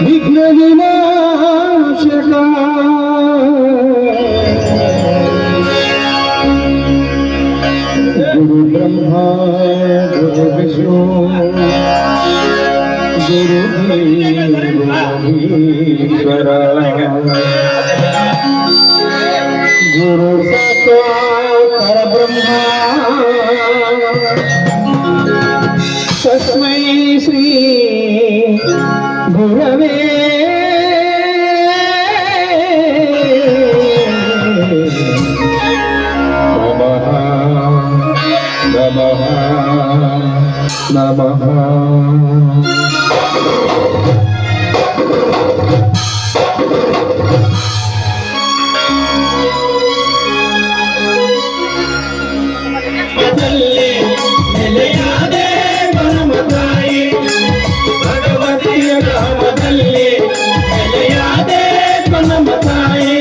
ವಿಘ್ನ ವಿನಾಶಕ ಗುರು ಬ್ರಹ್ಮ ಗುರು ವಿಷ್ಣು ಗುರು ಈಶ್ವರ ಗುರು ಸಾಕ್ಷಾತ್ ಪರಬ್ರಹ್ಮ ತಸ್ಮೈ ಶ್ರೀ ಗುರವೇ ನಮಃ ನಮಃ ಭಗವತಿಯ ಗ್ರಾಮದಲ್ಲಿ ನೆಲೆಯಾದೆ ಕೊನ್ನಮ್ಮ ತಾಯಿ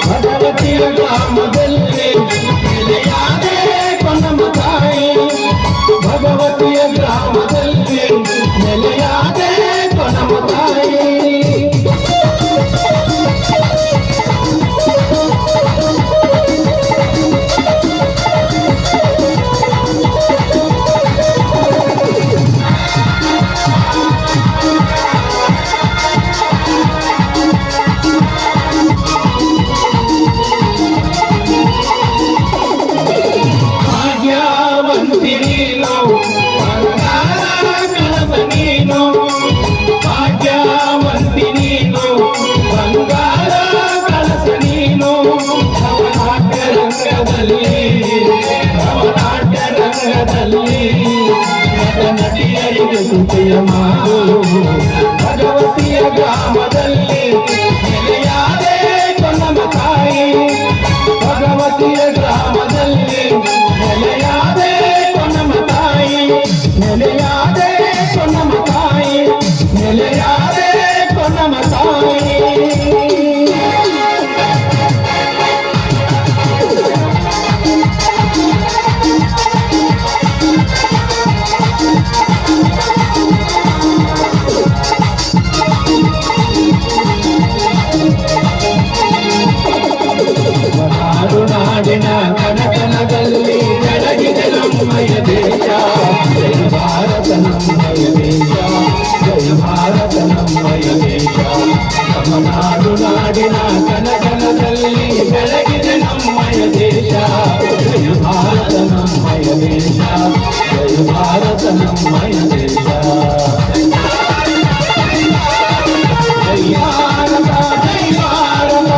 ಭಗವತಿಯ ಗ್ರಾಮದಲ್ಲಿ ನೆಲೆಯಾದೆ ಕೊನ್ನಮ್ಮ ತಾಯಿ ಭಗವತಿಯ ಗ್ರಾಮದಲ್ಲಿ ನೆಲೆಯಾದೆ ಕೊನ್ನಮ್ಮ ತಾಯಿ ಭಗವತಿಯ ಗ್ರಾಮದಲ್ಲಿ ನೆಲೆಯಾದೆ ಕೊನ್ನಮ್ಮ ತಾಯಿ ನೆಲೆಯಾದೆ ಕೊನ್ನಮ್ಮ ತಾಯಿ ನೆಲೆಯಾದೆ ಕೊನ್ನಮ್ಮ ತಾಯಿ ನಾಡಿನ ಕನಕನದಲ್ಲಿ ಬೆಳಗಿದೆ ನಮ್ಮಯ ದೇಶ ಜಯ ಭಾರತ ನಮ್ಮಯ ದೇಶ ಜಯ ಭಾರತ ನಮ್ಮಯ ದೇಶ ನಮ್ಮ ನಾಡಿನ ಕನಕನದಲ್ಲಿ ಬೆಳಗಿದೆ ನಮ್ಮಯ ದೇಶ ಜಯ ಭಾರತ ನಮ್ಮಯ ದೇಶ ಜಯ ಭಾರತ ನಮ್ಮಯ ದೇಶ ಜಯ ಭಾರತ ಜಯ ಭಾರತ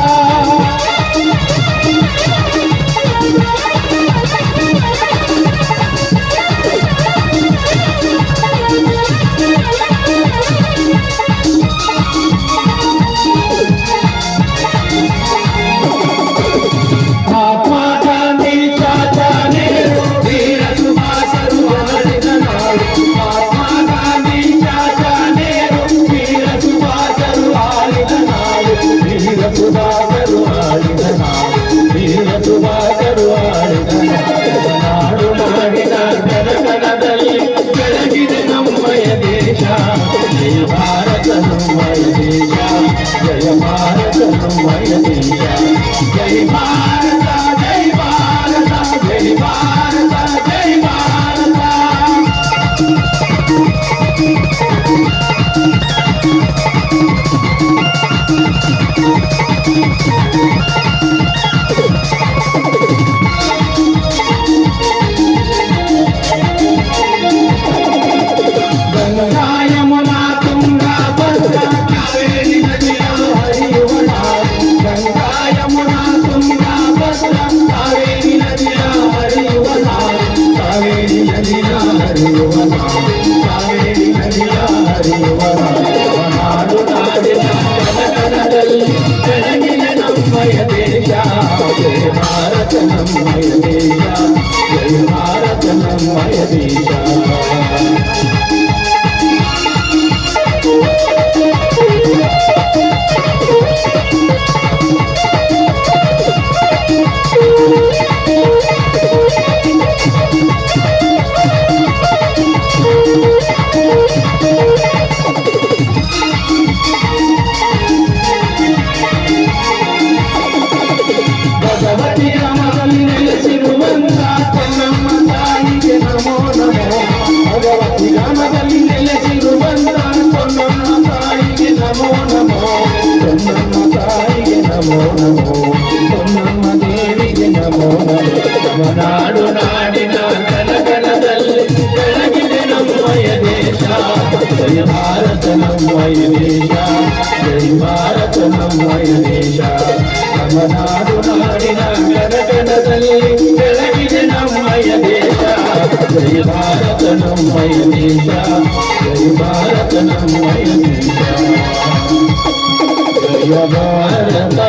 ಭಾರತ ನಮ್ಮಯ ದೇಶ. ಭಗವತಿ ರಾಮದಲ್ಲಿ ನೆಲೆಸಿರುವಂತ ಚೆನ್ನಮ್ಮ ತಾಯಿಗೆ ನಮೋ ನಮೋ. ಭಗವತಿ ರಾಮದಲ್ಲಿ ನೆಲೆಸಿರುವಂತ ಚೆನ್ನಮ್ಮ ತಾಯಿಗೆ ನಮೋ ನಮೋ. ಚೆನ್ನಮ್ಮ ತಾಯಿಗೆ ನಮೋ ನಮೋ. ಚೆನ್ನಮ್ಮ ದೇವಿಗೆ ನಮೋ ನಮೋ. ನಾಡು ನಾಡಿನ ಕನಕನದಲ್ಲಿ ಬೆಳಗಿದೆ ನಮ್ಮಯ ದೇಶ. ಜಯ ಭಾರತ ನಮ್ಮಯ ದೇಶ. ಜಯ ಭಾರತ ನಮ್ಮಯ ದೇಶ. ನಮ್ಮ ನಾಡು ನಾಡಿನ ಕನಕನದಲ್ಲಿ ಬೆಳಗಿದೆ ನಮ್ಮಯ ದೇಶ. ಜಯ ಭಾರತ ನಮ್ಮಯ ದೇಶ. ಜಯ ಭಾರತ ನಮ್ಮಯ ದೇಶ. ಜಯ ಭಾರತ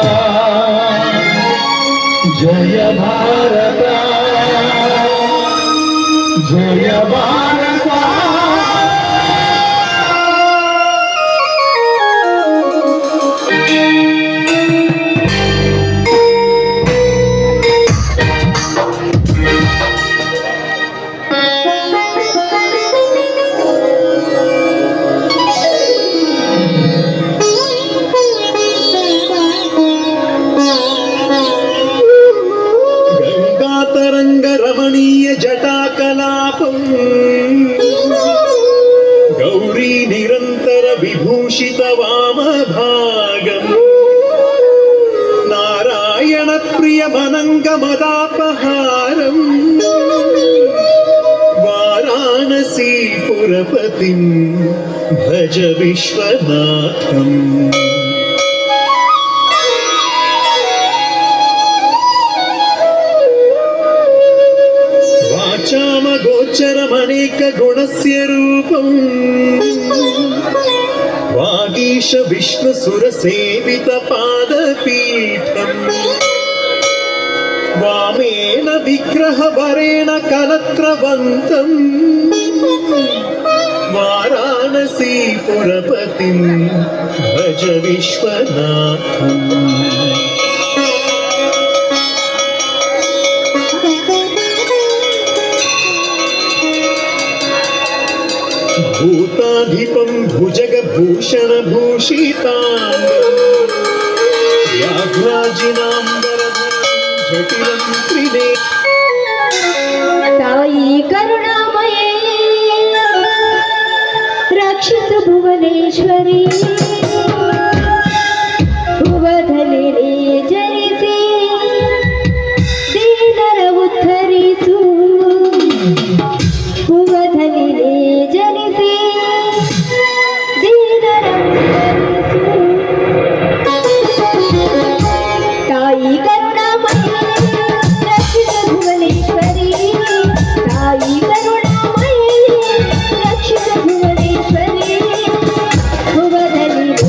ಜಯ ಭಾರತ ಜಯ ಭಾರತ. रमणीय जटाकलापं गौरी निरंतर विभूषित वामभागं नारायण प्रिय मनंगमदापहारं वाराणसी पुरपतिं भज विश्वनाथम्. गोचरमनेक गुणस्य रूपं वागीश विष्णुसुरसेवित पादपीठम् वामेन विग्रहवरेण कलत्रवन्तं वाराणसी पुरपतिं भज विश्वनाथम्. भूताधिपं भुजगभूषणभूषिताङ्गं व्याघ्राजिनाम्बरधरं जटिलं त्रिनेत्रं. ताई करुणामये रक्षितु भुवनेश्वरी भुवधनिने जनिसे दीनर उद्धरिसु. भुवधनिने जनिसे दीनर उद्धरिसु. ताई करुणामये रक्षितु भुवनेश्वरी. ताई करुणामये रक्षितु भुवनेश्वरी भुवधनिने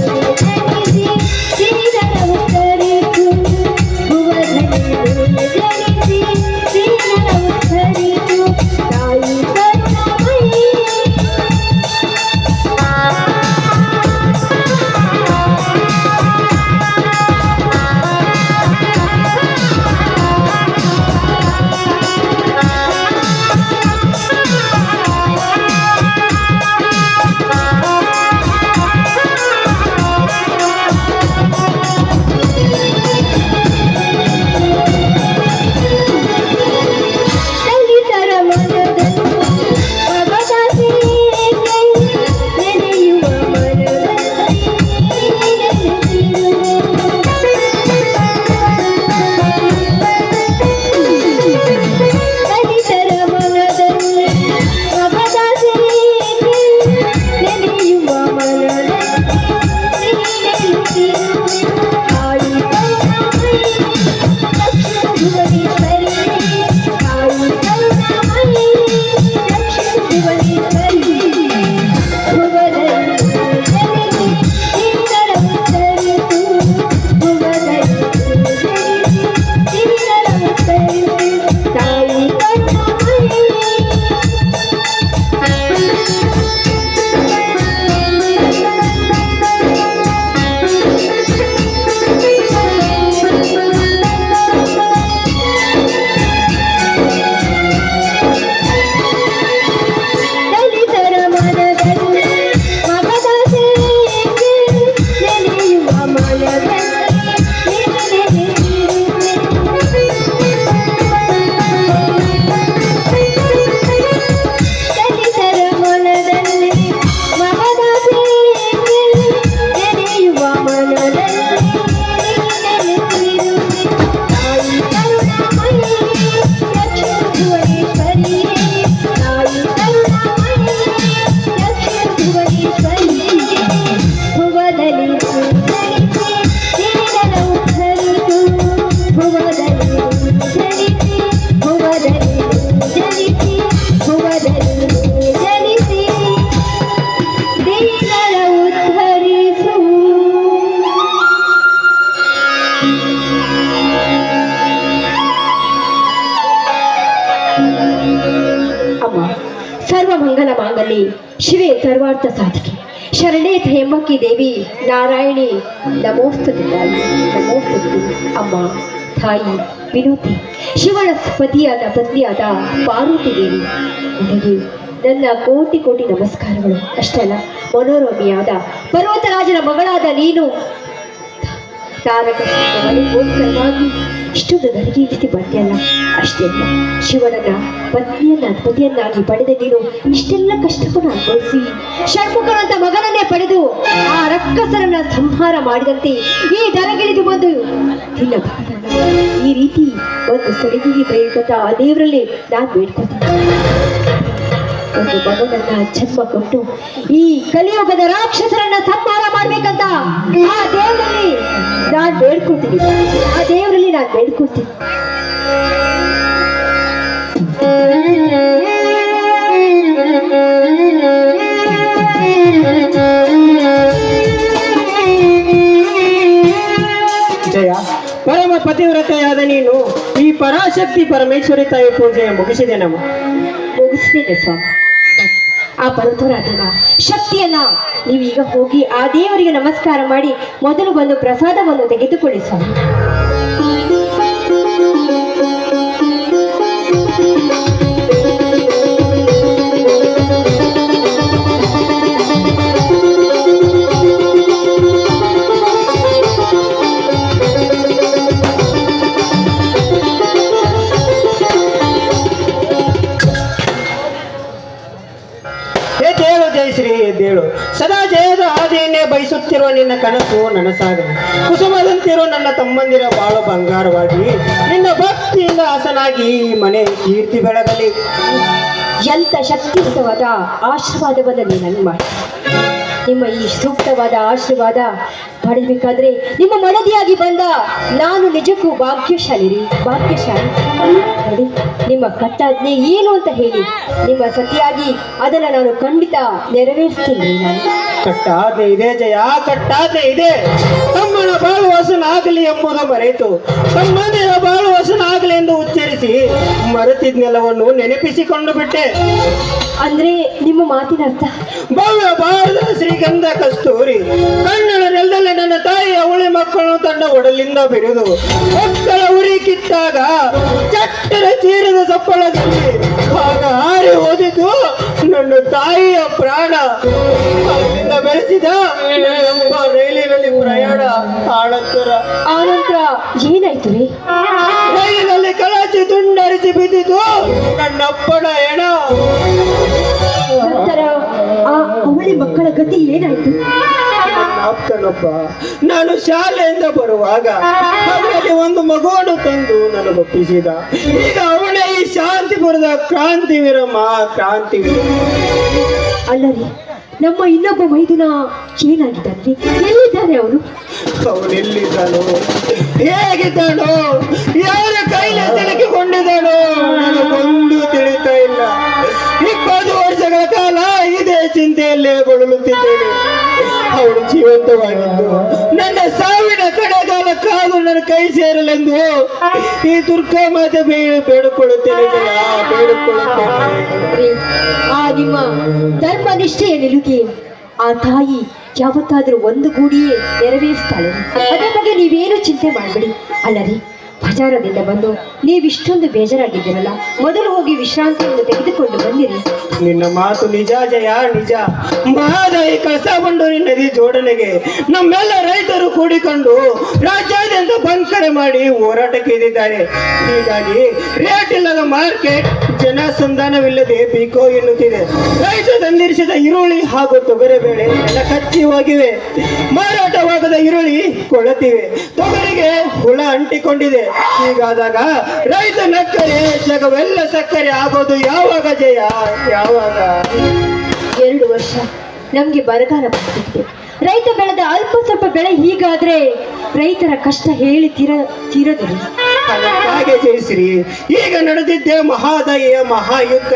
ಅಮ್ಮ. ಸರ್ವಮಂಗಲ ಮಾಂಗಲ್ಯೆ ಶಿವೆ ಸರ್ವಾರ್ಥ ಸಾಧಿಕೆ ಶರಣೇ ತ್ರ್ಯಂಬಕಿ ದೇವಿ ನಾರಾಯಣಿ ನಮೋಸ್ತುತೆ ತಾಯಿ ನಮೋಸ್ತುತೆ ಅಮ್ಮ. ತಾಯಿ ವಿನೋತಿ ಶಿವನ ಪತಿಯಾದ ಪತ್ನಿಯಾದ ಪಾರ್ವತಿ ದೇವಿ ನಿನಗೆ ನನ್ನ ಕೋಟಿ ಕೋಟಿ ನಮಸ್ಕಾರಗಳು. ಅಷ್ಟೇ ಅಲ್ಲ, ಮನೋರಮಿಯಾದ ಪರ್ವತರಾಜನ ಮಗಳಾದ ನೀನು ತಾರಕವಾಗಿ ಇಷ್ಟೊಂದು ಗರಿಗೆ ರೀತಿ ಬರ್ತೀಯಲ್ಲ. ಅಷ್ಟೇ ಅಲ್ಲ, ಶಿವನನ್ನ ಪತಿಯನ್ನಾಗಿ ಪಡೆದ ನೀನು ಇಷ್ಟೆಲ್ಲ ಕಷ್ಟವನ್ನು ಅನುಭವಿಸಿ ಷಣ್ಮುಖನಂತ ಮಗನನ್ನೇ ಪಡೆದು ಆ ರಕ್ಕಸರನ್ನ ಸಂಹಾರ ಮಾಡಿದಂತೆ ಈ ದರಗಿಳಿದು ಬಂದು ನಿನ್ನ ಭಕ್ತನ ಈ ರೀತಿ ಒಂದು ಸೆಳಗಿಗೆ ಬೇಕಂತ ಆ ದೇವರಲ್ಲಿ ನಾನು ಬೇಡ್ಕೊತೀನಿ. ಒಂದು ಮಗನನ್ನ ಜನ್ಮ ಕೊಟ್ಟು ಈ ಕಲಿಯುಗದ ರಾಕ್ಷಸರನ್ನ ಸಂಹಾರ ಮಾಡ್ಬೇಕಂತ ಆ ದೇವರಲ್ಲಿ ನಾನು ಬೇಡ್ಕೊತೀನಿ. ಆ ದೇವರಲ್ಲಿ ನಾನು ಬೇಡ್ಕೊತೀನಿ. ಜಯ, ಪರಮ ಪತಿವ್ರತೆಯಾದ ನೀನು ಈ ಪರಾಶಕ್ತಿ ಪರಮೇಶ್ವರಿ ತಾಯಿ ಪೂಜೆಯ ಮುಗಿಸಿದೆ ನಮ್ಮ ಮುಗಿಸ್ತಿದ್ದೆ ಸ್ವಾಮಿ. ಆ ಪರ್ವತರಾಜನ ಶಕ್ತಿಯನ್ನ ನೀವೀಗ ಹೋಗಿ ಆ ದೇವರಿಗೆ ನಮಸ್ಕಾರ ಮಾಡಿ ಮೊದಲು ಬಂದು ಪ್ರಸಾದವನ್ನು ತೆಗೆದುಕೊಳ್ಳಿ ಸ್ವಾಮಿ. ಎದ್ದೇಳು ಜಯಶ್ರೀ ಎದ್ದೇಳು. ಸದಾ ಜಯದ ಹಾದಿಯನ್ನೇ ಬಯಸುತ್ತಿರುವ ನಿನ್ನ ಕನಸು ನನಸಾಗಲಿ. ಕುಸುಮದಂತಿರೋ ನನ್ನ ತಮ್ಮಂದಿರ ಬಾಳು ಬಂಗಾರವಾಗಿ ನಿನ್ನ ಭಕ್ತಿಯಿಂದ ಹಸನಾಗಿ ಈ ಮನೆ ಕೀರ್ತಿ ಬೆಳಗಲಿ. ಎಂತ ಶಕ್ತಿಯುತವಾದ ಆಶೀರ್ವಾದವನ್ನು ನೀವು ನನಗೆ ಮಾಡಿ. ನಿಮ್ಮ ಈ ಸೂಕ್ತವಾದ ಆಶೀರ್ವಾದ ಪಡೆಯಬೇಕಾದ್ರೆ ನಿಮ್ಮ ಮಡದಿಯಾಗಿ ಬಂದ ನಾನು ನಿಜಕ್ಕೂ ಭಾಗ್ಯಶಾಲಿ ರೀ, ಭಾಗ್ಯಶಾಲಿ. ನೋಡಿ, ನಿಮ್ಮ ಕಟ್ಟಾಜ್ಞೆ ಏನು ಅಂತ ಹೇಳಿ ನಿಮ್ಮ ಸತಿಯಾಗಿ ಅದನ್ನು ನಾನು ಖಂಡಿತ ನೆರವೇರಿಸ್ತೀನಿ. ನಾನು ಕಟ್ಟಾದೆ ಇದೆ ಜಯ, ಕಟ್ಟಾದೆ ಇದೆ. ತಮ್ಮನ ಬಾಳು ಹಸನಾಗಲಿ ಎಂಬುದು ಮರೆತು ತಮ್ಮನೆಯ ಬಾಳು ಹಸನಾಗಲಿ ಎಂದು ಉಚ್ಚರಿಸಿ ಮರೆತಿದ್ನೆಲ್ಲವನ್ನು ನೆನಪಿಸಿಕೊಂಡು ಬಿಟ್ಟೆ. ಅಂದ್ರೆ ನಿಮ್ಮ ಮಾತಿನ ಅರ್ಥ ಭವ್ಯ ಭಾರತ ಶ್ರೀಗಂಧ ಕಸ್ತೂರಿ ಕಣ್ಣಳ ನೆಲದಲ್ಲಿ ನನ್ನ ತಾಯಿಯ ಅವಳಿ ಮಕ್ಕಳು ತನ್ನ ಒಡಲಿಂದ ಬಿರಿದು ಮಕ್ಕಳ ಉರಿ ಕಿತ್ತಾಗ ಚಟ್ಟರ ಚೀರದ ಸಪ್ಪಳದಲ್ಲಿ ಆಗ ಹಾರಿ ಹೋದಿದ್ದು ನನ್ನ ತಾಯಿಯ ಪ್ರಾಣ. ಅಲ್ಲಿಂದ ಬೆಳೆಸಿದ ನಮ್ಮ ರೈಲಿನಲ್ಲಿ ಪ್ರಯಾಣ ಆನಂತರ ಏನಾಯ್ತು ರೀ? ರೈಲಿನಲ್ಲಿ ಕಳಚಿ ತುಂಡರಿಸಿ ಬಿದ್ದಿದ್ದು ನನ್ನಪ್ಪನ ಹೆಣ. ನಂತರ ಆ ಅವಳಿ ಮಕ್ಕಳ ಗತಿ ಏನಾಯ್ತು? ಆಪ್ತನೊಬ್ಬ ನಾನು ಶಾಲೆಯಿಂದ ಬರುವಾಗ ಅದರಲ್ಲಿ ಒಂದು ಮಗುವನ್ನು ತಂದು ನನಗೊಪ್ಪಿಸಿದ. ಈಗ ಅವಳೇ ಈ ಶಾಂತಿಪುರದ ಕ್ರಾಂತಿವೀರಮ್ಮ, ಕ್ರಾಂತಿವೀರ. ಅಲ್ಲರಿ, ನಮ್ಮ ಇನ್ನೊಬ್ಬ ಮೈದುನ ಏನಾಗಿದ್ದಾನೆ? ಎಲ್ಲಿದ್ದಾನೆ ಅವನು? ಅವನೆಲ್ಲಿದ್ದಾನೋ, ಹೇಗಿದ್ದಾನೋ, ಯಾರ ಕೈಲಿ ಸಿಲುಕಿಕೊಂಡಿದ್ದಾನೋ ನನಗೊಂದು ತಿಳಿತಾ ಇಲ್ಲ. 20 ವರ್ಷಗಳ ಕಾಲ ಇದೇ ಚಿಂತೆಯಲ್ಲೇ ಬಳಲುತ್ತಿದ್ದೇನೆ. ಅವಳು ಜೀವಂತವಾಗಿದ್ದು ನನ್ನ ಸಾವಿನ ಕಡೆಗಾಲ ಕಾದು ನನ್ನ ಕೈ ಸೇರಲೆಂದು ಈ ದುರ್ಗಾ ಮಾತೆ ಬೇಡಿಕೊಳ್ಳುತ್ತೇನೆ ಜಯ, ಬೇಡಿಕೊಳ್ಳುತ್ತೇನೆ. ಆ ನಿಮ್ಮ ಧರ್ಮ ನಿಷ್ಠೆಯ ನಿಲುಗೆ ಆ ತಾಯಿ ಯಾವತ್ತಾದ್ರೂ ಒಂದು ಗೂಡಿಯೇ ನೆರವೇರಿಸ್ತಾಳೆ. ಅದರ ಬಗ್ಗೆ ನೀವೇನು ಚಿಂತೆ ಮಾಡಬೇಡಿ. ಅಲ್ಲರಿ, ಬಜಾರದಿಂದ ಬಂದು ನೀವಿಷ್ಟೊಂದು ಬೇಜಾರಾಗಿದ್ದೀರಲ್ಲ, ಮೊದಲು ಹೋಗಿ ವಿಶ್ರಾಂತಿಯನ್ನು ತೆಗೆದುಕೊಂಡು ಬಂದಿರಿ. ನಿನ್ನ ಮಾತು ನಿಜ ಜಯ, ನಿಜ. ಮಹದಾಯಿ ಕಳಸ ಬಂಡೂರಿ ನದಿ ಜೋಡಣೆಗೆ ನಮ್ಮೆಲ್ಲ ರೈತರು ಕೂಡಿಕೊಂಡು ರಾಜ್ಯಾದ್ಯಂತ ಬಂದ್ ಕರೆ ಮಾಡಿ ಹೋರಾಟಕ್ಕೆ ಇದ್ದಿದ್ದಾರೆ. ಹೀಗಾಗಿ ರೇಟ್ ಇಲ್ಲದ ಮಾರ್ಕೆಟ್, ಜನಸಂಧಾನವಿಲ್ಲದೆ ಬೀಕೋ ಎನ್ನುತ್ತಿದೆ. ರೈತ ತಂದಿರಿಸಿದ ಈರುಳ್ಳಿ ಹಾಗೂ ತೊಗರಿಬೇಳೆ ಎಲ್ಲ ಕಚ್ಚಿ ಹೋಗಿವೆ. ಮಾರಾಟವಾಗದ ಈರುಳ್ಳಿ ಕೊಳತಿವೆ, ತೊಗರಿಗೆ ಹುಳ ಅಂಟಿಕೊಂಡಿದೆ. ಹೀಗಾದಾಗ ರೈತ ನಕ್ಕರೆ ಜಗವೆಲ್ಲ ಸಕ್ಕರೆ ಆಗೋದು ಯಾವಾಗ ಜಯ, ಯಾವಾಗ? 2 ವರ್ಷ ನಮ್ಗೆ ಬರಗಾಲ ಬಂದಿದೆ. ರೈತ ಬೆಳೆದ ಅಲ್ಪ ಸ್ವಲ್ಪ ಬೆಳೆ ಹೀಗಾದ್ರೆ ರೈತರ ಕಷ್ಟ ಹೇಳಿ ತೀರದಿರಿ. ಅದಕ್ಕಾಗಿ ಜಯಿಸ್ರಿ ಈಗ ನಡೆದಿದ್ದೆ ಮಹಾದಾಯಿಯ ಮಹಾಯುದ್ಧ.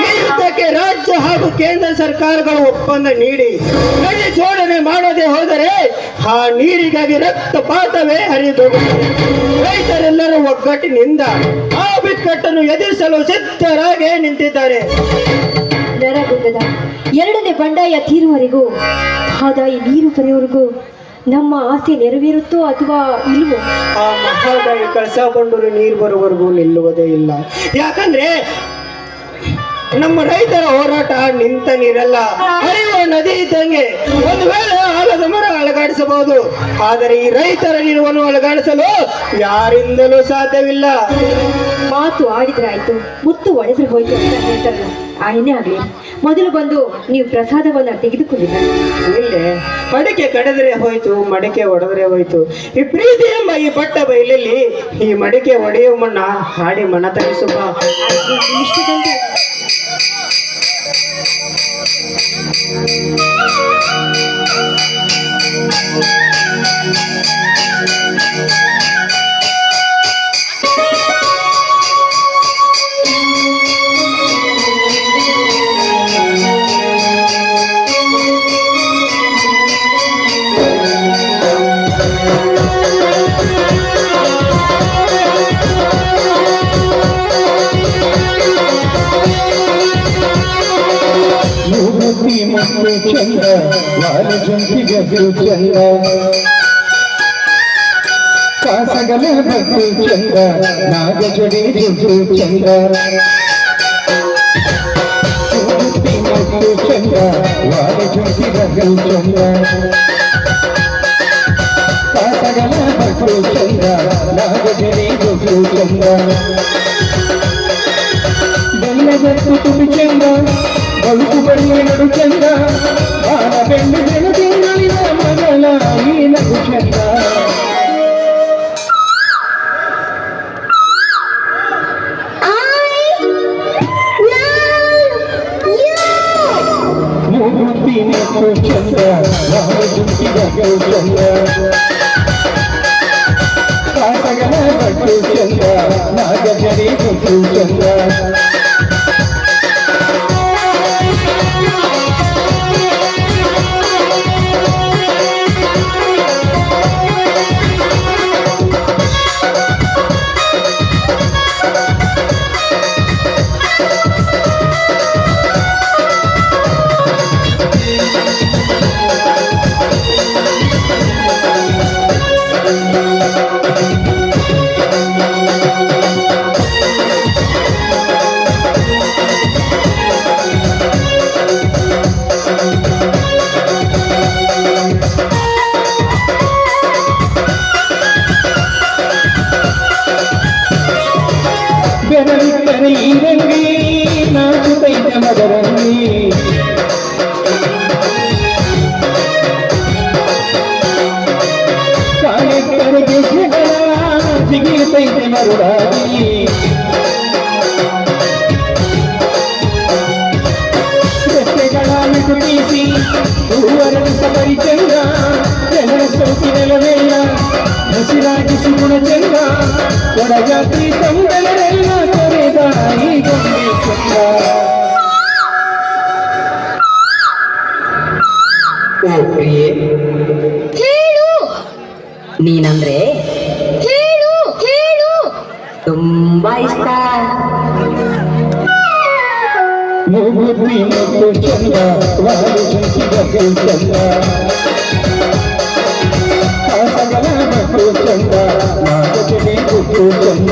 ಈ ಯುದ್ಧಕ್ಕೆ ರಾಜ್ಯ ಹಾಗೂ ಕೇಂದ್ರ ಸರ್ಕಾರಗಳು ಒಪ್ಪಂದ ನೀಡಿ ನದಿ ಜೋಡಣೆ ಮಾಡದೆ ಹೋದರೆ ಆ ನೀರಿಗಾಗಿ ರಕ್ತಪಾತವೇ ಹರಿದೋಗುತ್ತದೆ. ರೈತರೆಲ್ಲರೂ ಒಗ್ಗಟ್ಟಿನಿಂದ ಆ ಬಿಕ್ಕಟ್ಟನ್ನು ಎದುರಿಸಲು ಸಿದ್ಧರಾಗಿ ನಿಂತಿದ್ದಾರೆ. ನರಗುಂದದ ಎರಡನೇ ಬಂಡಾಯ ತೀರುವವರೆಗೂ ಮಹದಾಯಿ ನೀರು ಬರೆಯುವವರೆಗೂ ನಮ್ಮ ಆಸೆ ನೆರವೇರುತ್ತೋ ಅಥವಾ ಇಲ್ವೋ? ಆ ಮಹದಾಯಿ ಕಳಸಾ ಬಂಡೂರಿ ನೀರು ಬರುವವರೆಗೂ ನಿಲ್ಲುವುದೇ ಇಲ್ಲ. ಯಾಕಂದ್ರೆ ನಮ್ಮ ರೈತರ ಹೋರಾಟ ನಿಂತ ನೀರಲ್ಲ, ಹರಿಯುವ ನದಿ ಇದ್ದಂಗೆ. ಒಂದು ವೇಳೆ ಆಲದ ಮರ ಅಲಗಾಡಿಸಬಹುದು, ಆದರೆ ಈ ರೈತರ ನೀರನ್ನು ಅಲಗಾಡಿಸಲು ಯಾರಿಂದಲೂ ಸಾಧ್ಯವಿಲ್ಲ. ಮಾತು ಆಡಿದ್ರೆ ಆಯ್ತು, ಮುತ್ತು ಒಡೆದ್ರೆ ಹೋಯ್ತು ಅಂತ ಹೇಳ್ತಾರಲ್ಲ, ಆಯ್ನೇ ಆಗ್ಲಿ. ಮೊದಲು ಬಂದು ನೀವು ಪ್ರಸಾದವನ್ನ ತೆಗೆದುಕೊಂಡಿದ್ದಾರೆ. ಇಲ್ಲೇ ಮಡಿಕೆ ಕಡಿದ್ರೆ ಹೋಯ್ತು, ಮಡಿಕೆ ಒಡೆದ್ರೆ ಹೋಯ್ತು. ಈ ಪ್ರೀತಿ ಎಂಬ ಈ ಪಟ್ಟ ಬಯಲಲ್ಲಿ ಈ ಮಡಿಕೆ ಒಡೆಯುವ ಮಣ್ಣ ಹಾಡಿ ಮನ ತರಿಸುವ. ಇಷ್ಟದಂತೆ ಮೂಗುತಿ ಮತ್ತು ಚಂದ ವಾರ ಜಂತಿಗೆದ್ದು ಚಂದ ಕಾಸಗಲ ಭಕ್ತಿ ಚಂದ ನಾಗ ಜಡಿ ಜುಟ್ಟು ಚಂದ ಮೂಗುತಿ ಮತ್ತು ಚಂದ ವಾರ ಜಂತಿಗೆದ್ದು ಚಂದ ಕಾಸಗಲ ಭಕ್ತಿ ಚಂದ ನಾಗ ಜಡಿ ಜುಟ್ಟು ಚಂದ ಬೆಲ್ಲದತ್ತು ತುಟಿ ಚಂದ ಬಳುಕು ಬಳ್ಳಿ ನಡು ಚಂದ ಬಾಲ ಬೆಂಡು ಬೆಳಗಿನ ಮಗಳ ಈ ನಗು ಚಂದ ಮೂಗುತಿ ಮತ್ತು ಚಂದ ಯಾವ ಜುಂಟಿಗೂ ಚಂದ ಕಾಸಗಲ ಬಟ್ಟು ಚಂದ ನಾಗ ಜಡಿ ಜುಟ್ಟು ಚಂದ ಬೆರಳಿಟ್ಟರೆ ಈ ರಂಗಿ ನಾಚುತ್ತೈತೆ ಮದರಂಗಿ ಕಾಲೆಕ್ಕರಿಗೆ ಜಗಳ ಸಿಗಿತೈತೆ ಮರುಳಾಗಿ ರಸ್ತೆಗಳ ಮಿಟುಕಿಸಿ ಹೂವರಳಿಸ ಪರಿಚಂದ ಜನರ ಸೌಕಿನೆಲವೆಲ್ಲ ಹಸಿರಾಗಿಸಿ ಗುಣ ಚಂದ ಕೊಡಗಾತ್ರಿ ತಂದೆಲ್ಲ ತೊರೆದ ಈ ಗೊಂಬೆ ಚಂದ. ಓ ಪ್ರಿಯೆ, ಹೇಳು ನೀನಂದ್ರೆ ಹೇಳು ಹೇಳು ತುಂಬಾ ಇಷ್ಟ. ಮೂಗುತಿ ಮತ್ತು ಚಂದ ವಾರು ಜಂತಿಗೆದ್ದು ಚಂದ ಕಾಸಗಲ ಭಕ್ತು ಚಂದ ನಾಗ ಜಡಿ ಜುಟ್ಟು ಚಂದ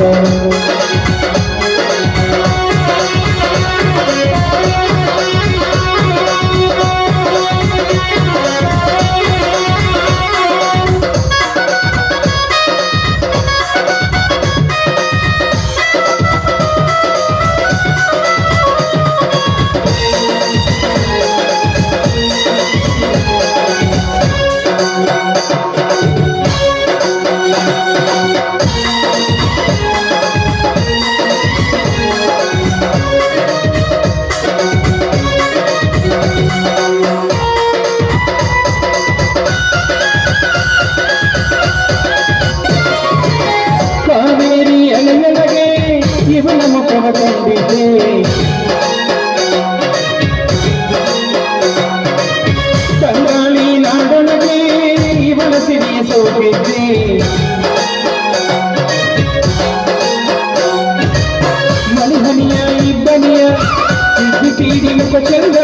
ಬೀದಿ ಮುಖ ಚಂದ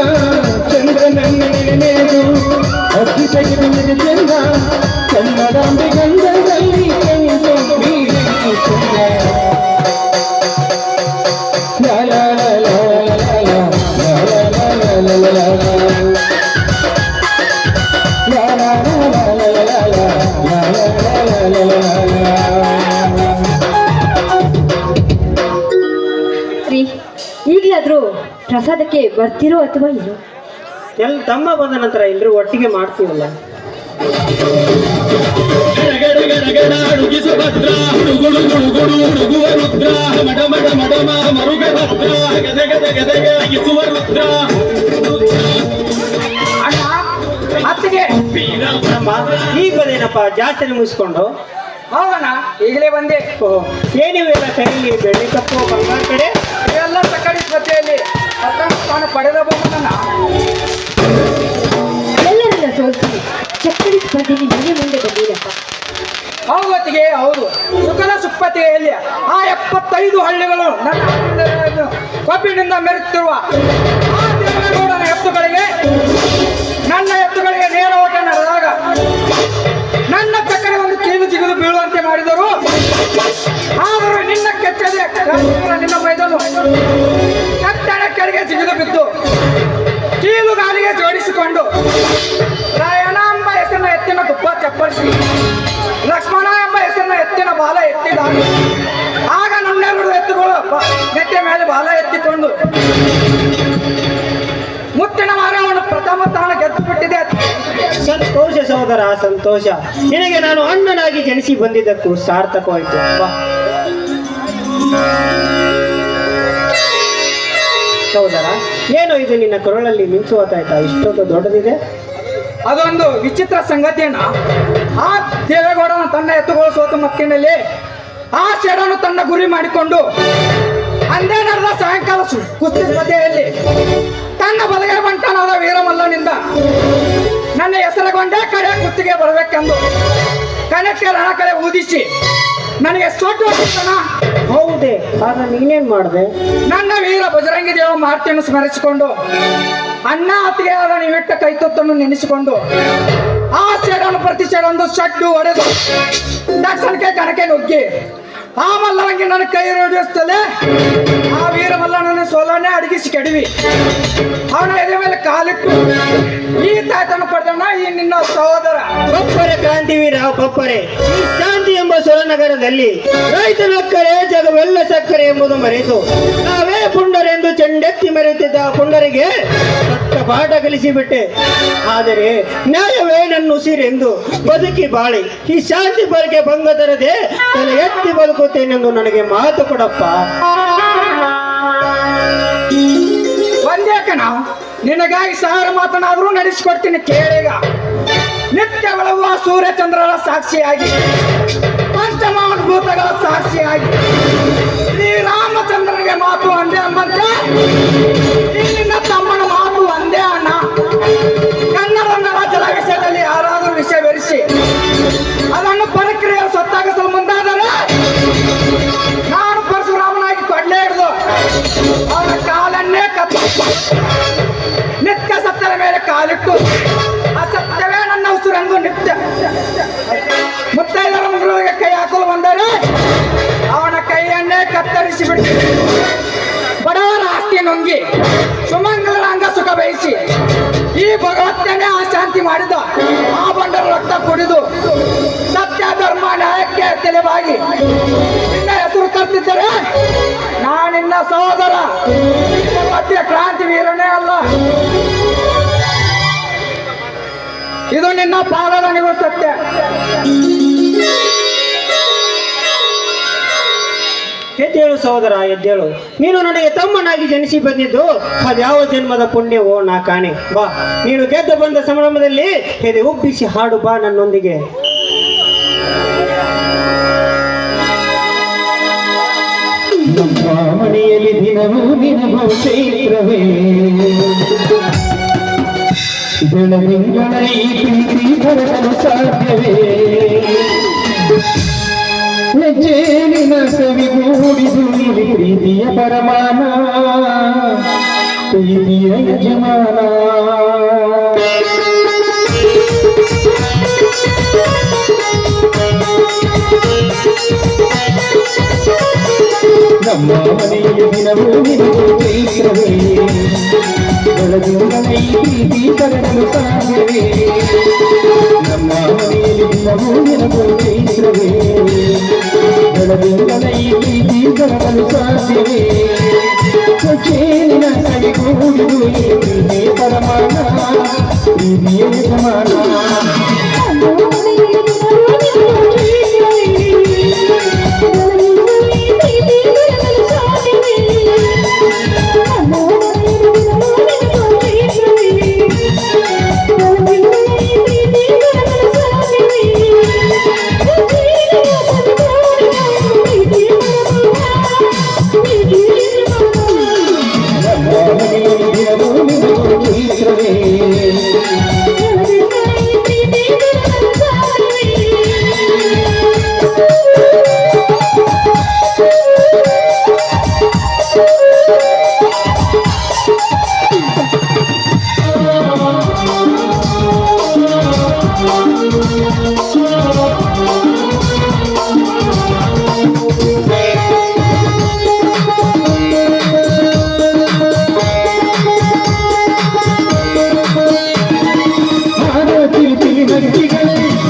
ಚಂದ್ರನನ್ನ ನೆನೆದು ಅಕ್ಕಿ ತೆಗೆದು ಚಂದ ಕನ್ನಡಾಂಬೆ ಗಂಧದಲ್ಲಿ ಕಂಡು ಬೀದಿ ಚಂದ ಲಾ ಲಾ ಲಾ ಲಾ ಲಾ ಲಾ ಲಾ ಲಾ ಲಾ ಲಾ ಲಾ ಈಗಲಾದ್ರೂ ಪ್ರಸಾದಕ್ಕೆ ಬರ್ತಿರೋ ಅಥವಾ ಇಲ್ಲೋ? ತಮ್ಮ ಬಂದ ನಂತರ ಎಲ್ಲರೂ ಒಟ್ಟಿಗೆ ಮಾಡ್ತೀವಲ್ಲ. ಈಗ ಬಂದೇನಪ್ಪ ಜಾತ್ರೆ ಮುಗಿಸ್ಕೊಂಡು? ಹೌದಣ್ಣ, ಈಗಲೇ ಬಂದೆ. ಏನಿವೆಲ್ಲ ಕೈಲಿ ಬೆಳ್ಳಿ ಕಪ್ಪು ಬಂಗಾರ ಕಡೆ ಎಲ್ಲ ತಕ್ಕಡಿ ಸ್ಪರ್ಧೆಯಲ್ಲಿ ಪ್ರಥಮ ಸ್ಥಾನ ಪಡೆದ ಬಹುಮಾನ. ಎಲ್ಲರನ್ನ ಸೋಲಿಸಿ ಚಕ್ಕಡಿ ಸ್ಪರ್ಧೆಯಲ್ಲಿ ನೀವೇ ಮುಂದೆ ಬಂದಿರಪ್ಪ. ಹೌದತ್ತಿಗೆ ಹೌದು. ಸುಖದ ಸುಪ್ಪತ್ತಿಗೆಯಲ್ಲಿ ಆ 75 ಹಳ್ಳಿಗಳು ನನ್ನ ಕಬ್ಬಿನಿಂದ ಮೆರೆಯುತ್ತಿರುವ ಆ ದೇವೇಗೌಡನ ಎತ್ತುಗಳಿಗೆ, ನನ್ನ ಎತ್ತುಗಳಿಗೆ ನೇರ ಓಟ ನಡೆದಾಗ ನನ್ನ ಚಕ್ಕಡೆ ಒಂದು ಕೀಲು ಜಿಗಿದು ಬೀಳುವಂತೆ ಮಾಡಿದರು. ಆದರೂ ನಿನ್ನ ಕೆಚ್ಚದೆ ನಿನ್ನ ಮೈದನು ಕಟ್ಟಡ ಕೆಳಗೆ ಜಿಗಿದು ಬಿದ್ದು ಕೀಲು ಗಾಲಿಗೆ ಜೋಡಿಸಿಕೊಂಡು ರಾಯಣ ಎಂಬ ಹೆಸರಿನ ಎತ್ತಿನ ತುಪ್ಪ ಚಪ್ಪಳಿಸಿ ಲಕ್ಷ್ಮಣ ಎಂಬ ಹೆಸರಿನ ಎತ್ತಿನ ಬಾಲ ಎತ್ತಿದಾಗ ಆಗ ನನ್ನೆರಡು ಎತ್ತುಗಳು ನೆಟ್ಟೆ ಮೇಲೆ ಬಾಲ ಎತ್ತಿಕೊಂಡು ಮುತ್ತಿನ ಮಾರವನ್ನು ಪ್ರಥಮ ಸ್ಥಾನ ಗೆದ್ದು ಬಿಟ್ಟಿದೆ. ಸಂತೋಷ ಸಹೋದರ, ಸಂತೋಷ. ನಿನಗೆ ನಾನು ಅಣ್ಣನಾಗಿ ಜನಿಸಿ ಬಂದಿದ್ದಕ್ಕೂ ಸಾರ್ಥಕವಾಯಿತು. ಸಹೋದರ, ಏನೋ ಇದು ನಿನ್ನ ಕೊರಳಲ್ಲಿ ಮಿಂಚುವತ್ತಾಯ್ತಾ? ಇಷ್ಟೊಂದು ದೊಡ್ಡದಿದೆ. ಅದೊಂದು ವಿಚಿತ್ರ ಸಂಗತಿಯನ್ನ ಆ ದೇವೇಗೌಡನ ತನ್ನ ಎತ್ತುಗಳು ಸೋತು ಮಕ್ಕಿನಲ್ಲಿ ಆ ಶೇಡನ್ನು ತನ್ನ ಗುರಿ ಮಾಡಿಕೊಂಡು ಅಂದೇ ನಡೆದ ಸಾಯಂಕಾಲ ಕುಸ್ತಿ ಸ್ಪರ್ಧೆಯಲ್ಲಿ ತನ್ನ ಬಲಗೈ ಬಂಟನಾದ ವೀರಮಲ್ಲನಿಂದ ನನ್ನ ಹೆಸರುಗೊಂಡೇ ಕಡೆ ಕುಸ್ತಿಗೆ ಬರಬೇಕೆಂದು ಕಣಕ್ಕೆ ರಣ ಕಡೆ ಊದಿಸಿ ನನಗೆ ಸೊಟ್ಟು ಹೊಟ್ಟಿದ್ದನ. ಹೌದೇ? ಆಗ ನೀನೇನ್ ಮಾಡಿದೆ? ನನ್ನ ವೀರ ಬಜರಂಗಿ ದೇವ ಮಾರ್ತಿಯನ್ನು ಸ್ಮರಿಸಿಕೊಂಡು ಅಣ್ಣ ಅತ್ತಿಗೆ ಆದ ನೀವಿಟ್ಟ ಕೈತೊತ್ತನ್ನು ನೆನೆಸಿಕೊಂಡು ಆ ಶೇಡನ್ನು ಪ್ರತಿ ಶೇಡೊಂದು ಸಡ್ಡು ಹೊಡೆದು ದಕ್ಷಿಣಕ್ಕೆ ಕಣಕ್ಕೆ ನುಗ್ಗಿ ಆ ಮಲ್ಲವಂಗಿ ನನ್ನ ಕೈ ಹಿಡಿಯುತ್ತಲೇ ಆ ವೀರ ಮಲ್ಲನನ್ನು ಸೋಲನ್ನೇ ಅಡಗಿಸಿ ಕೆಡವಿ ಅವನ ಎದೆ ಮೇಲೆ ಕಾಲಿಟ್ಟು ಈ ತಾಯ್ತನ್ನು ಪಡೆದಣ್ಣ ಈ ನಿನ್ನ ಸಹೋದರ ಬಪ್ಪರೆ ಕ್ರಾಂತಿವೀರ ಬಪ್ಪರೆ. ಈ ಶಾಂತಿ ಎಂಬ ಸೊರನಗರದಲ್ಲಿ ರೈತನಕ್ಕರೆ ಜಗವೆಲ್ಲ ಸಕ್ಕರೆ ಎಂಬುದು ಮರೆತು ನಾವೇ ಪುಂಡರೆಂದು ಚೆಂಡೆತ್ತಿ ಮೆರೆಯುತ್ತಿದ್ದ ಪುಂಡರಿಗೆ ತಕ್ಕ ಪಾಠ ಕಲಿಸಿಬಿಟ್ಟೆ. ಆದರೆ ನ್ಯಾಯವೇ ನನ್ನ ಉಸಿರೆಂದು ಬದುಕಿ ಬಾಳಿ ಈ ಶಾಂತಿ ಬರಕೆ ಭಂಗ ತರದೆ ತಲೆ ಎತ್ತಿ ಬದುಕುತ್ತೇನೆಂದು ನನಗೆ ಮಾತು ಕೊಡಪ್ಪ. ಒಂದೇಕನ ನಿನಗಾಗಿ 1000 ಮಾತನಾದರೂ ನಡೆಸಿಕೊಡ್ತೀನಿ ಕೇಳೀಗ. ನಿತ್ಯ ಬೆಳಗುವ ಸೂರ್ಯಚಂದ್ರರ ಸಾಕ್ಷಿಯಾಗಿ ಪಂಚಮಹಾಭೂತಗಳ ಸಾಕ್ಷಿಯಾಗಿ ಶ್ರೀರಾಮಚಂದ್ರನಿಗೆ ಮಾತು ಅಂದೆ ಎಂಬಂತೆ ನಿನ್ನ ತಮ್ಮನ ಮಾತು ಅಂದೇ ಅಣ್ಣ. ಕನ್ನಡ ರಾಜ್ಯದ ವಿಷಯದಲ್ಲಿ ಯಾರಾದರೂ ವಿಷಯ ಬೆರೆಸಿ ಅದನ್ನು ಪ್ರಕ್ರಿಯೆ ಸೊತ್ತಾಗಿಸಲು ಮುಂದಾದರೆ ನಾನು ಪರಶುರಾಮನಾಗಿ ಕೊಡ್ಲೇ ಹಿಡಿದು ಅವನ ಕಾಲನ್ನೇ ನಿತ್ಯ ಸತ್ಯದ ಮೇಲೆ ಕಾಲಿಟ್ಟು ಅಸತ್ಯವೇ ನನ್ನ ಉಸಿರೆಂದು ನಿತ್ಯ ಮುತ್ತೈದರ ಮುಂಗುರುವಿಗೆ ಕೈ ಹಾಕಲು ಬಂದರೆ ಅವನ ಕೈಯನ್ನೇ ಕತ್ತರಿಸಿ ಬಿಟ್ಟು ಬಡವರ ಆಸ್ತಿ ನುಂಗಿ ಸುಮಂಗಲರ ಅಂಗ ಸುಖ ಬಯಸಿ ಈ ಭಗವತ್ತನೇ ಆ ಶಾಂತಿ ಮಾಡಿದ ಆ ಬಂಡರ ರಕ್ತ ಕುಡಿದು ಸತ್ಯ ಧರ್ಮ ನ್ಯಾಯಕ್ಕೆ ತಲೆಬಾಗಿ ನಿನ್ನ ಹೆಸರು ತರ್ತಿದ್ದರೆ ನಾನಿನ್ನ ಸಹೋದರ ಮಧ್ಯ ಕ್ರಾಂತಿ ವೀರನೇ ಅಲ್ಲ. ಇದು ನಿನ್ನ ಪಾಲನೆಗೂ ಸತ್ಯ. ಎದ್ದೇಳು ಸಹೋದರ, ಎದ್ದೇಳು. ನೀನು ನನಗೆ ತಮ್ಮನಾಗಿ ಜನಿಸಿ ಬಂದಿದ್ದು ಅದ್ಯಾವ ಜನ್ಮದ ಪುಣ್ಯವೋ ನಾ ಕಾಣೆ. ಬಾ, ನೀನು ಗೆದ್ದು ಬಂದ ಸಂಭ್ರಮದಲ್ಲಿ ಎದೆ ಉಬ್ಬಿಸಿ ಹಾಡು ಬಾ ನನ್ನೊಂದಿಗೆ. ನಮ್ಮ ಮನೆಯಲ್ಲಿ ದಿನವೂ ನಿನಗೂ ಚೈತ್ರವೇ ಬೆಳದಿಂಗಳ ಈ ಪ್ರೀತಿ ಬರಲು ಸಾಧ್ಯವೇ ಹೆಜ್ಜೇಲಿನ ಸವಿಗೂಡಿದು ಇಲ್ಲಿ ಪ್ರೀತಿಯ ಪರಮಾನ ಪ್ರೀತಿಯ ಯಜಮಾನ ನಮ್ಮ ಮನೆಯ ದಿನವೂ ನಿನಗೂ ಚೈತ್ರವೇ ಬೆಳದಿಂಗಳ ಈ ಪ್ರೀತಿ ತರಲು ಸಾಧ್ಯವೇ ನಮ್ಮ ಮನೆಯಲ್ಲಿ ದಿನವೂ ನಿನಗೂ ಚೈತ್ರವೇ ಬೆಳದಿಂಗಳ ಈ ಪ್ರೀತಿ ತರಲು ಸಾಧ್ಯವೇ ಚೇನಿನ ಸರಿಗೂಡುವುದು ಪ್ರೀತಿ ಪರಮಾನ ಪ್ರೀತಿಯ ಯಜಮಾನ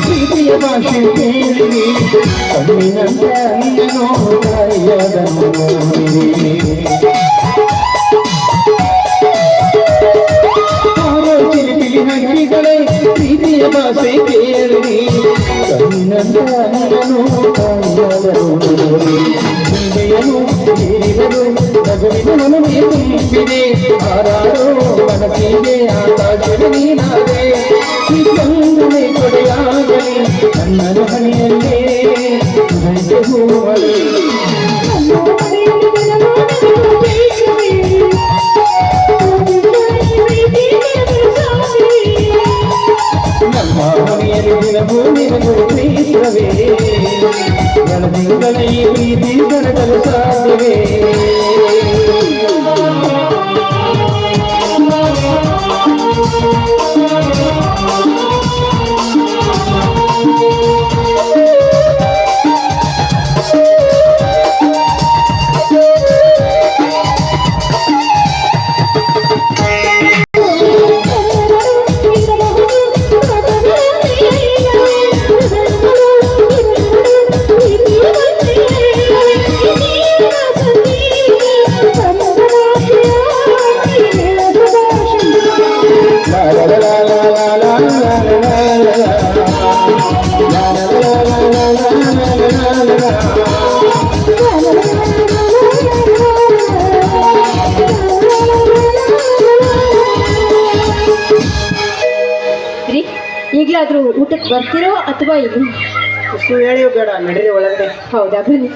ಪ್ರೀತಿಯ ಭಾಷೆ ಕೇಳಿರಿ ಕಣ್ಣಿನಂತ ನೀನು ಕಾಯದನು ಚಿಲಿಪಿಲಿ ಹಕ್ಕಿಗಳೇ ಪ್ರೀತಿಯ ಭಾಷೆ ಕೇಳಿರಿ ಕಣ್ಣಿನಂತ ನೀನು ಕಾಯದನು ಹಿಂದೆಯನು ಏರಿದರು ರಘುವಿನ ಮನವೇ ತುಂಬಿದೆ ಹಾರಾಡೋ ಮನಸ್ಸಿಗೆ ಆಕಾಶದ ನೀನಾದೆ ಈ ಕೊಡೆಯಾಗಲಿ ನನ್ನ ಹಣಿಯಲ್ಲೇ ಹೃದಯ ಹೂವಲಿ ನಮ್ಮ ಮನೆಯಲ್ಲಿ ದಿನವೂ ನಿನಗೂ ಪ್ರೀತವೇ ನನದಿಂದಲೇ ಈ ಪ್ರೀತಿ ಕರಗಲು ಸಾಧ್ಯವೇ ಈಗಲಾದ್ರೂ ಊಟಕ್ಕೆ ಬರ್ತಿರೋ ಅಥವಾ ಇಲ್ಲ? ಹೇಳಿ ಬೇಡ ನಡೀರಿ ಒಳಗಡೆ. ಹೌದಾ, ಬನ್ನಿ.